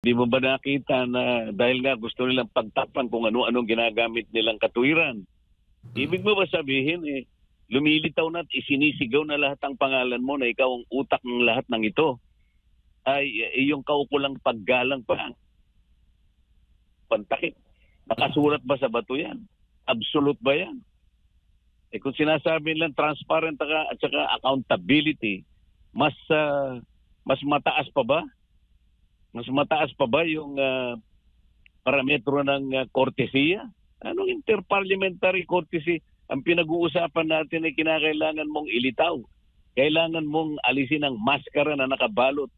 Di mo ba nakita na dahil nga gusto nilang pagtakpan kung ano-anong ginagamit nilang katwiran? Ibig mo ba sabihin, lumilitaw na at isinisigaw na lahat ang pangalan mo na ikaw ang utak ng lahat ng ito? Ay yung kaukulang paggalang pa. Pantakip. Nakasulat ba sa bato yan? Absolute ba yan? Kung sinasabi nilang transparent at saka accountability, mas mataas pa ba? Mas mataas pa ba yung parametro ng kortesiya? Anong interparliamentary courtesy? Ang pinag-uusapan natin ay kinakailangan mong ilitaw. Kailangan mong alisin ang maskara na nakabalot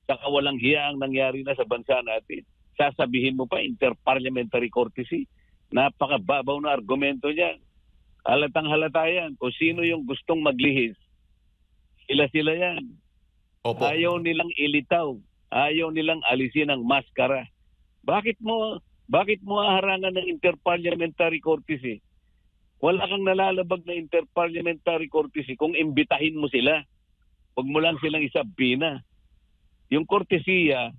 sa kawalang hiya ang nangyari na sa bansa natin. Sasabihin mo pa interparliamentary courtesy? Napakababaw na argumento niya. Halatang halata yan. Kung sino yung gustong maglihis, sila yan. Opo. Ayaw nilang ilitaw. Ayaw nilang alisin ang maskara. Bakit mo harangan ng interparliamentary courtesy? Wala kang nalalabag na interparliamentary courtesy kung imbitahin mo sila. Huwag mo lang silang isabina. Yung courtesya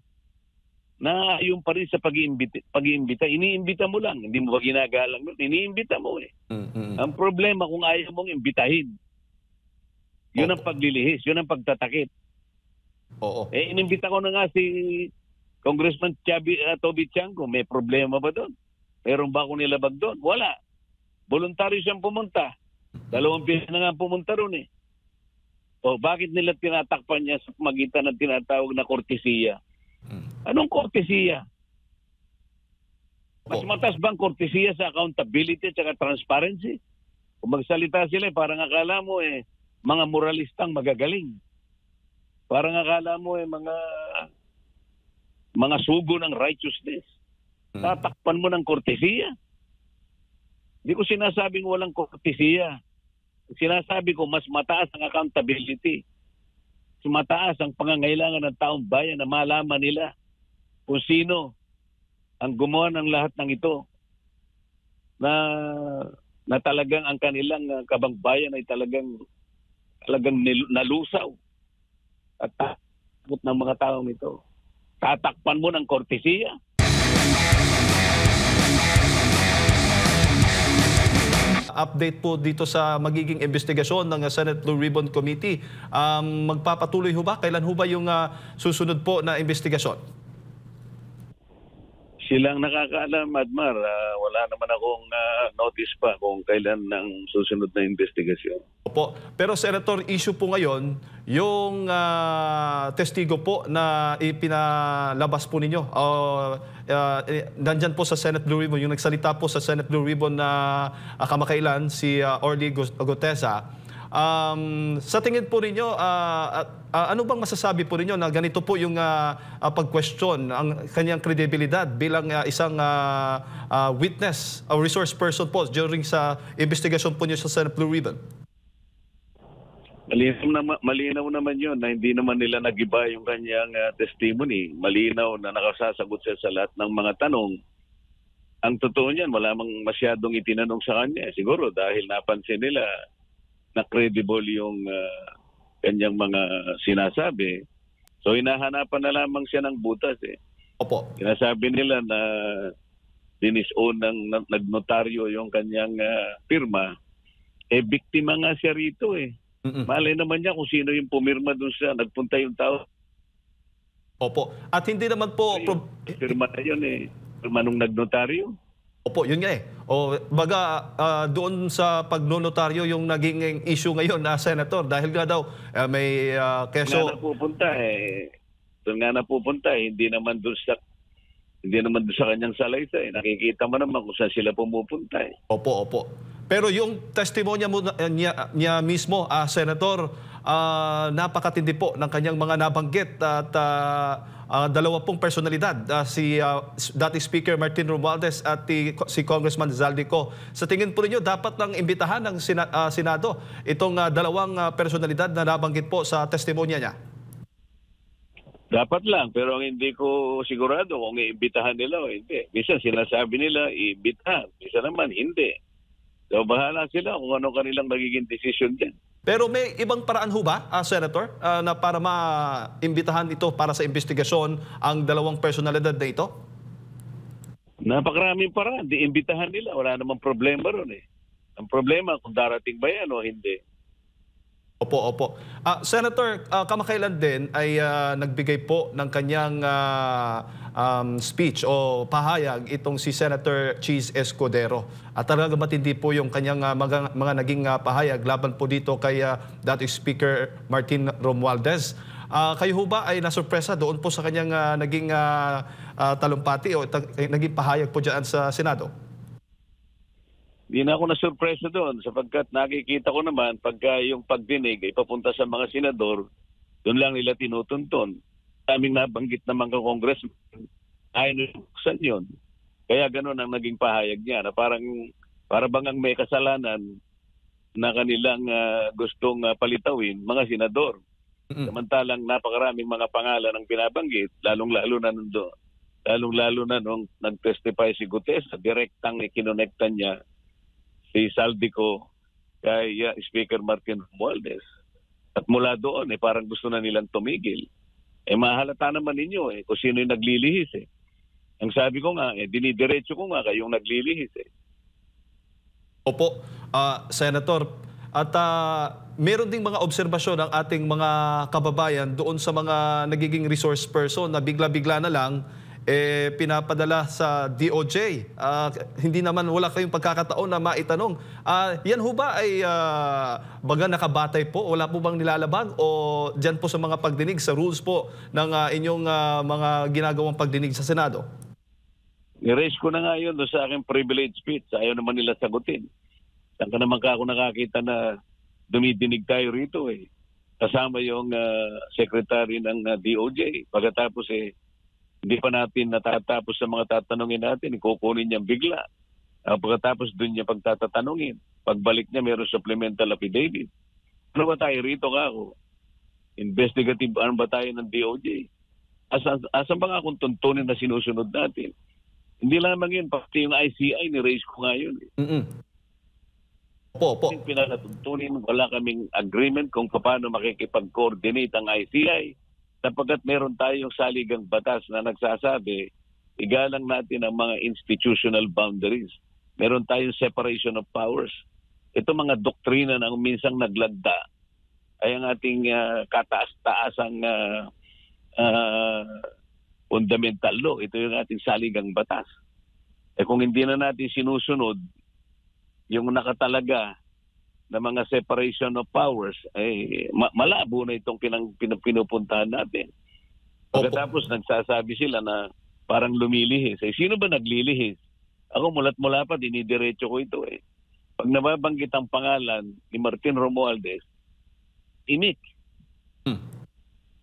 na yung pa rin sa pag-iimbita, iniimbita mo lang. Hindi mo ba ginagalang? Iniimbita mo eh. Mm-hmm. Ang problema kung ayaw mong imbitahin, yun ang paglilihis, yun ang pagtatakip. Oo. Inimbita ko na nga si Congressman Toby Chanco. May problema ba doon? Meron ba akong nilabag doon? Wala. Voluntaryo siyang pumunta. 2 beses na nga pumunta doon eh. O bakit nila tinatakpan niya sa magitan ng tinatawag na kortesiya? Anong kortesiya? Mas mataas bang kortesiya sa accountability at saka transparency? Kung magsalita sila, parang akala mo mga moralistang magagaling. Parang akala mo mga sugo ng righteousness. Tatakpan mo ng kortesiya. Hindi ko sinasabing walang kortesiya. Sinasabi ko mas mataas ang accountability. Mas mataas ang pangangailangan ng taong bayan na malaman nila kung sino ang gumawa ng lahat ng ito na talagang ang kanilang kabangbayan ay talagang nalusaw at takot ng mga taong ito. Tatakpan mo ng kortesiya. Update po dito sa magiging investigasyon ng Senate Blue Ribbon Committee. Magpapatuloy ho ba? Kailan ho ba yung susunod po na investigasyon? Silang nakakaalam, Admar. Wala naman akong notice pa kung kailan ng susunod na investigasyon. Opo. Pero Senator, issue po ngayon, yung testigo po na ipinalabas po ninyo. Nandyan po sa Senate Blue Ribbon, yung nagsalita po sa Senate Blue Ribbon na kamakailan, si Orly Gutesa. Sa tingin po ninyo, ano bang masasabi po ninyo na ganito po yung pag-question ang kanyang kredibilidad bilang isang witness o resource person po during sa investigasyon po niyo sa Senate Blue Ribbon? Malinaw naman yun na hindi naman nila nagiba yung kanyang testimony. Malinaw na nakasasagot siya sa lahat ng mga tanong. Ang totoo niyan, wala mang masyadong itinanong sa kanya. Siguro dahil napansin nila na credible yung kanyang mga sinasabi. So hinahanapan na lamang siya ng butas eh. Opo. Sinasabi nila na dinisown ng nagnotaryo yung kanyang pirma. Biktima nga siya rito eh. Malay naman niya kung sino yung pumirma dun sa nagpunta yung tao. Opo. At hindi naman po... Pirma na yun eh. Pirma nung nagnotaryo. Opo, yun nga eh. O, baga, doon sa pagnonotaryo yung naging issue ngayon na Senator. Dahil nga daw, may keso... Doon nga napupunta eh. Hindi naman doon sa kanyang salaysay. Nakikita mo naman kung saan sila pumupunta eh. Opo, opo. Pero yung testimonya mo niya mismo, Senator, napakatindi po ng kanyang mga nabanggit at dalawa pong personalidad, si dating Speaker Martin Romualdez at si Congressman Zaldico. Sa tingin po ninyo, dapat nang imbitahan ng Senado itong dalawang personalidad na nabanggit po sa testimonya niya? Dapat lang, pero hindi ko sigurado kung iimbitahan nila o hindi. Minsan sinasabi nila, iimbitahan. Minsan naman, hindi. So bahala sila kung ano kanilang magiging desisyon dyan. Pero may ibang paraan ho ba, Senator, na para maimbitahan ito para sa investigasyon ang dalawang personalidad na ito? Napakaraming paraan. Di imbitahan nila. Wala namang problema ron eh. Ang problema kung darating ba yan o hindi. Opo, opo. Senator, kamakailan din ay nagbigay po ng kanyang speech o pahayag itong si Senator Cheese Escudero. At talaga matindi po yung kanyang mga naging pahayag laban po dito kay dating Speaker Martin Romualdez. Kayo ho ba ay nasurpresa doon po sa kanyang naging talumpati o naging pahayag po dyan sa Senado? Hindi na ako nasurpresa doon sapagkat nakikita ko naman pagka yung pagdinig ay papunta sa mga senador, doon lang nila tinutuntun. Aming nabanggit naman ka congressman, ayaw niluksan yun. Kaya gano'n ang naging pahayag niya na para bang may kasalanan na kanilang gustong palitawin mga senador. Samantalang napakaraming mga pangalan ang binabanggit, lalong-lalo na nung nag-testify si Gutesa, direktang ikinonektan niya si Saldico kay Speaker Martin Romualdez. At mula doon, parang gusto na nilang tumigil. Mahalata naman ninyo kung sino yung naglilihis Ang sabi ko nga, dinidiretso ko nga kayong naglilihis Opo, Senator. At meron ding mga obserbasyon ng ating mga kababayan doon sa mga nagiging resource person na bigla-bigla na lang pinapadala sa DOJ. Hindi naman wala kayong pagkakataon na maitanong. Yan ho ba ay baga nakabatay po? Wala po bang nilalabag? O dyan po sa mga pagdinig, sa rules po ng inyong mga ginagawang pagdinig sa Senado? I-raise ko na nga yun doon sa aking privilege speech. Ayaw naman nila sagutin. Saan ka naman ako nakakita na dumidinig tayo rito Kasama yung secretary ng DOJ. Pagkatapos hindi pa natin natatapos sa mga tatanungin natin, kukunin niya bigla. Pagkatapos doon niya pagtatatanungin. Pagbalik niya, mayroon supplemental affidavit. Ano ba tayo rito ako? Investigative arm ba tayo ng DOJ? Asan ba nga kung tuntunin na sinusunod natin? Hindi lamang yun, pati yung ICI, ni-raise ko nga yun. Opo. Pinalatuntunin, wala kaming agreement kung paano makikipag-coordinate ang ICI. Sapagkat meron tayong saligang batas na nagsasabi, igalang natin ang mga institutional boundaries. Meron tayong separation of powers. Ito mga doktrina na minsang naglagda ay ang ating kataas-taasang fundamental law. Ito yung ating saligang batas. Kung hindi na natin sinusunod yung nakatalaga na mga separation of powers, malabo na itong pinupuntahan natin. Pagkatapos nagsasabi sila na parang lumilihis. Sino ba naglilihis? Ako mula't-mula pa, dinidiretso ko ito Pag nababanggit ang pangalan ni Martin Romualdez, imik.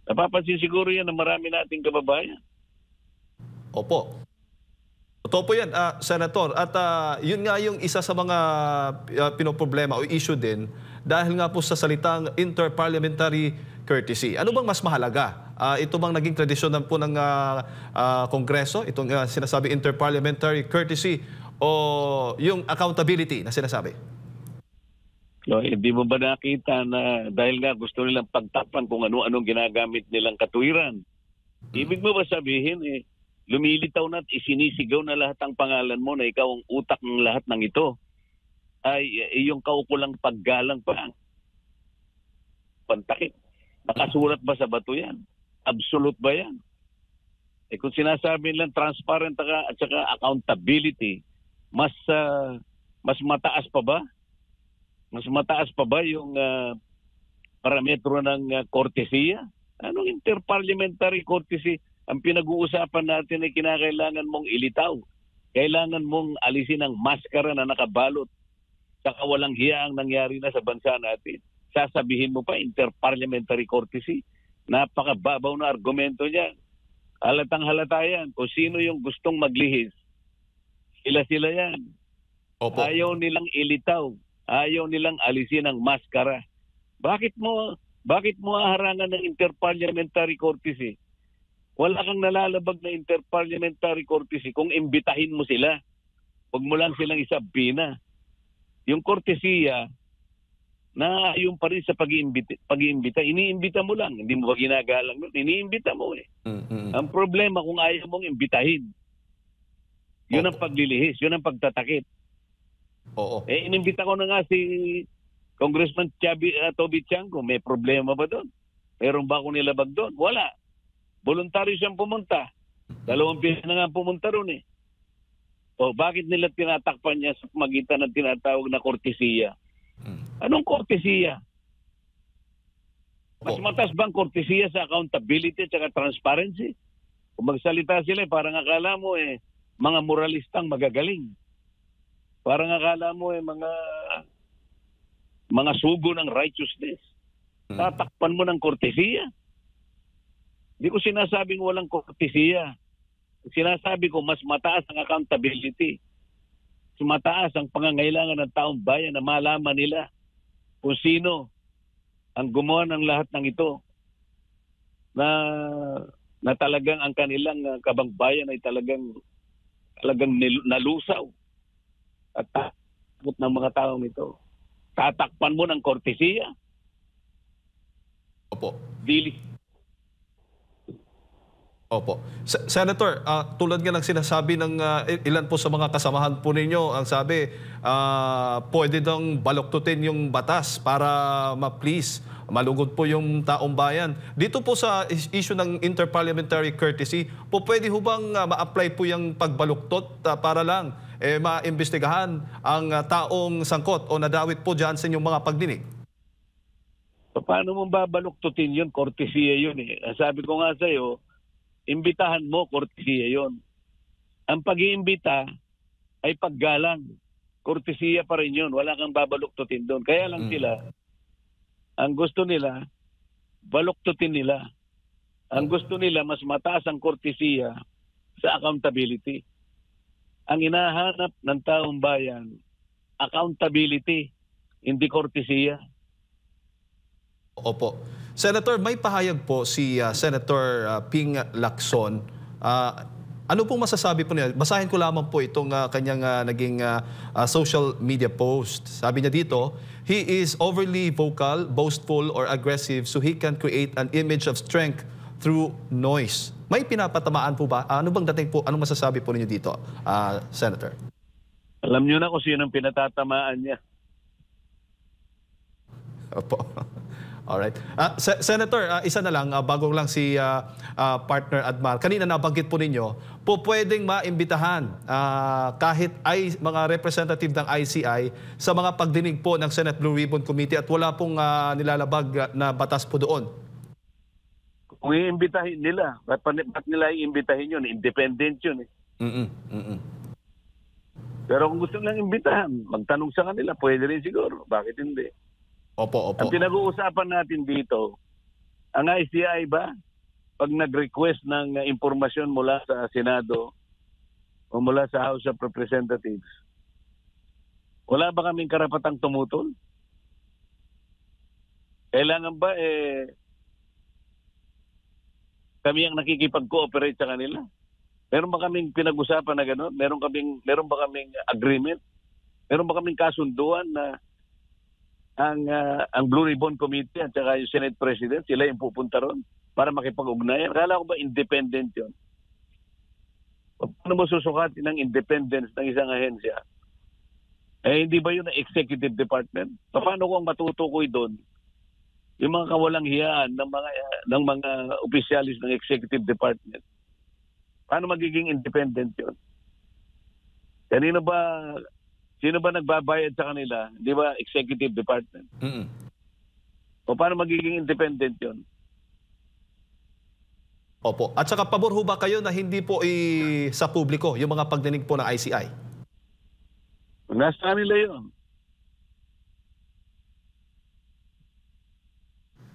Napapansin siguro yan na marami nating kababayan. Opo. Totoo po yan, Senator. At yun nga yung isa sa mga pinoproblema o issue din dahil nga po sa salitang interparliamentary courtesy. Ano bang mas mahalaga? Ito bang naging tradisyon po ng Kongreso? Itong sinasabi interparliamentary courtesy o yung accountability na sinasabi? Hindi mo ba nakita na dahil nga gusto nilang pagtakpan kung ano-anong ginagamit nilang katuwiran? Ibig mo ba sabihin lumilitaw na at isinisigaw na lahat ang pangalan mo na ikaw ang utak ng lahat ng ito ay yung kaukulang paggalang pa. Pantakip. Nakasulat ba sa bato yan? Absolute ba yan? Kung sinasabi nilang transparent at saka accountability, mas mataas pa ba? Mas mataas pa ba yung parametro ng kortesiya? Anong interparliamentary courtesy? Ang pinag-uusapan natin ay kinakailangan mong ilitaw. Kailangan mong alisin ang maskara na nakabalot sa kawalang hiya ang nangyari na sa bansa natin. Sasabihin mo pa interparliamentary courtesy. Napakababaw na argumento niya. Halatang halata yan. Kung sino yung gustong maglihis, sila yan. Opo. Ayaw nilang ilitaw. Ayaw nilang alisin ang maskara. Bakit mo harangan ng interparliamentary courtesy? Wala kang nalalabag na interparliamentary courtesy kung imbitahin mo sila. Huwag mo lang silang isabina. Yung kortesiya, naayon pa rin sa pag-iimbita. Iniimbita mo lang, hindi mo ba ginagalang nun? Iniimbita mo eh. Ang problema kung ayaw mong imbitahin, yun ang paglilihis, yun ang pagtatakip. Oo. Inimbita ko na nga si Congressman Toby Tiangco. May problema ba doon? Meron ba akong nilabag doon? Wala. Voluntaryo siyang pumunta. 2 beses na nga pumunta roon eh. O bakit nila tinatakpan niya sa magitan ng tinatawag na kortesiya? Anong kortesiya? Mas matas bang kortesiya sa accountability at saka transparency? Kung magsalita sila, parang akala mo mga moralistang magagaling. Parang akala mo mga sugo ng righteousness. Tatakpan mo ng kortesiya. Hindi ko sinasabing walang kortesiya. Sinasabi ko mas mataas ang accountability. Mas mataas ang pangangailangan ng taong bayan na malaman nila kung sino ang gumawa ng lahat ng ito na talagang ang kanilang kabangbayan ay talagang nalusaw at takot ng mga taong ito. Tatakpan mo ng kortesiya. Opo. Dili. Opo. Senator, tulad nga ng sinasabi ng ilan po sa mga kasamahan po ninyo, ang sabi, pwede daw baluktutin yung batas para ma-please, malugod po yung taong bayan. Dito po sa issue ng interparliamentary courtesy, po pwede ho bang ma-apply po yung pagbaluktot para lang maimbestigahan ang taong sangkot o nadawit po dyan sa inyong mga pagdinig? Paano mo babaluktutin yun? Kortesiya yun eh. Sabi ko nga sa'yo, imbitahan mo, kortesiya yon. Ang pag-iimbita ay paggalang. Kortesiya pa rin yun. Wala kang babaluktutin doon. Kaya lang sila, ang gusto nila, baluktutin nila. Ang gusto nila, mas mataas ang kortesiya sa accountability. Ang inahanap ng taong bayan, accountability, hindi kortesiya. Opo. Senator, may pahayag po si Senator Ping Lacson. Ano pong masasabi po niya? Basahin ko lamang po itong kanyang naging social media post. Sabi niya dito, he is overly vocal, boastful, or aggressive so he can create an image of strength through noise. May pinapatamaan po ba? Ano bang dating po? Anong masasabi po ninyo dito, Senator? Alam niyo na kung sino ang pinatatamaan niya. Opo. Alright. Senator, isa na lang, bago lang si partner Admar. Kanina nabanggit po ninyo, po pwedeng maimbitahan kahit ay mga representative ng ICI sa mga pagdinig po ng Senate Blue Ribbon Committee at wala pong nilalabag na batas po doon. Kung iimbitahin nila, ba't nila iimbitahin yun? Independent yun eh. Pero kung gusto nilang imbitahan, magtanong sa kanila, pwede rin siguro. Bakit hindi? Opo. Ang pinag-uusapan natin dito, ang ICI ba, pag nag-request ng impormasyon mula sa Senado o mula sa House of Representatives, wala ba kaming karapatang tumutol? Kailangan ba kami ang nakikipag-cooperate sa kanila? Meron ba kaming pinag-usapan na gano'n? Meron ba kaming agreement? Meron ba kaming kasunduan na ang Blue Ribbon Committee at saka yung Senate President, sila yung pupunta ron para makipag-ugnayan? Kala ko ba independent yun? Paano mo susukatin ng independence ng isang ahensya? Hindi ba yun ang executive department? Paano kung matutukoy doon yung mga kawalang hiyaan ng mga opisyalis ng executive department? Paano magiging independent yun? Sino ba nagbabayad sa kanila? Di ba executive department? O paano magiging independent yun? Opo. At saka pabor ho ba kayo na hindi po sa publiko yung mga pagdinig po ng ICI? Nasa kanila yun.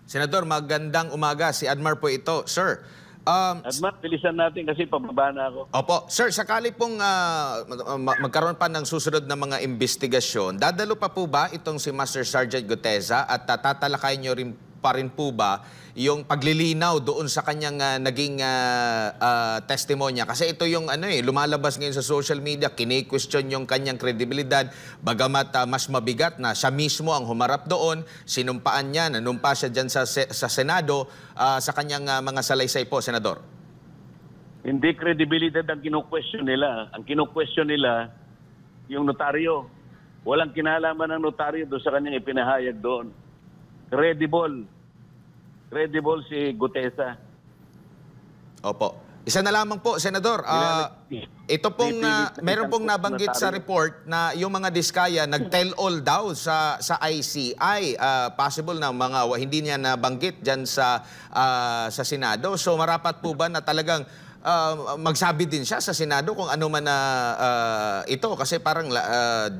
Senador, magandang umaga. Si Admar po ito. Sir, Admar, bilisan natin kasi pababa na ako. Opo. Sir, sakali pong magkaroon pa ng susunod na mga investigasyon, dadalo pa po ba itong si Master Sergeant Guteza at tatalakay nyo rin pa rin po ba yung paglilinaw doon sa kanyang naging testimonya? Kasi ito yung lumalabas ngayon sa social media, kini-question yung kanyang kredibilidad, bagamat mas mabigat na siya mismo ang humarap doon, sinumpaan niya, nanumpa siya dyan sa Senado, sa kanyang mga salaysay po, Senador. Hindi credibility ang kino-question nila. Ang kino-question nila, yung notaryo. Walang kinalaman ng notaryo doon sa kanyang ipinahayag doon. Credible. Credible si Gutesa. Opo. Isa na lamang po, Senador. Ito pong, meron pong nabanggit sa report na yung mga diskaya nag-tell all daw sa ICI. Possible na mga hindi niya nabanggit dyan sa Senado. So marapat po ba na talagang magsabi din siya sa Senado kung ano man na ito? Kasi parang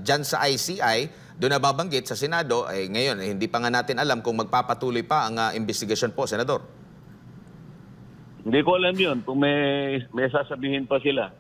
dyan sa ICI, doon nababanggit sa Senado, ngayon hindi pa nga natin alam kung magpapatuloy pa ang investigasyon po, Senador. Hindi ko alam yun kung may sasabihin pa sila.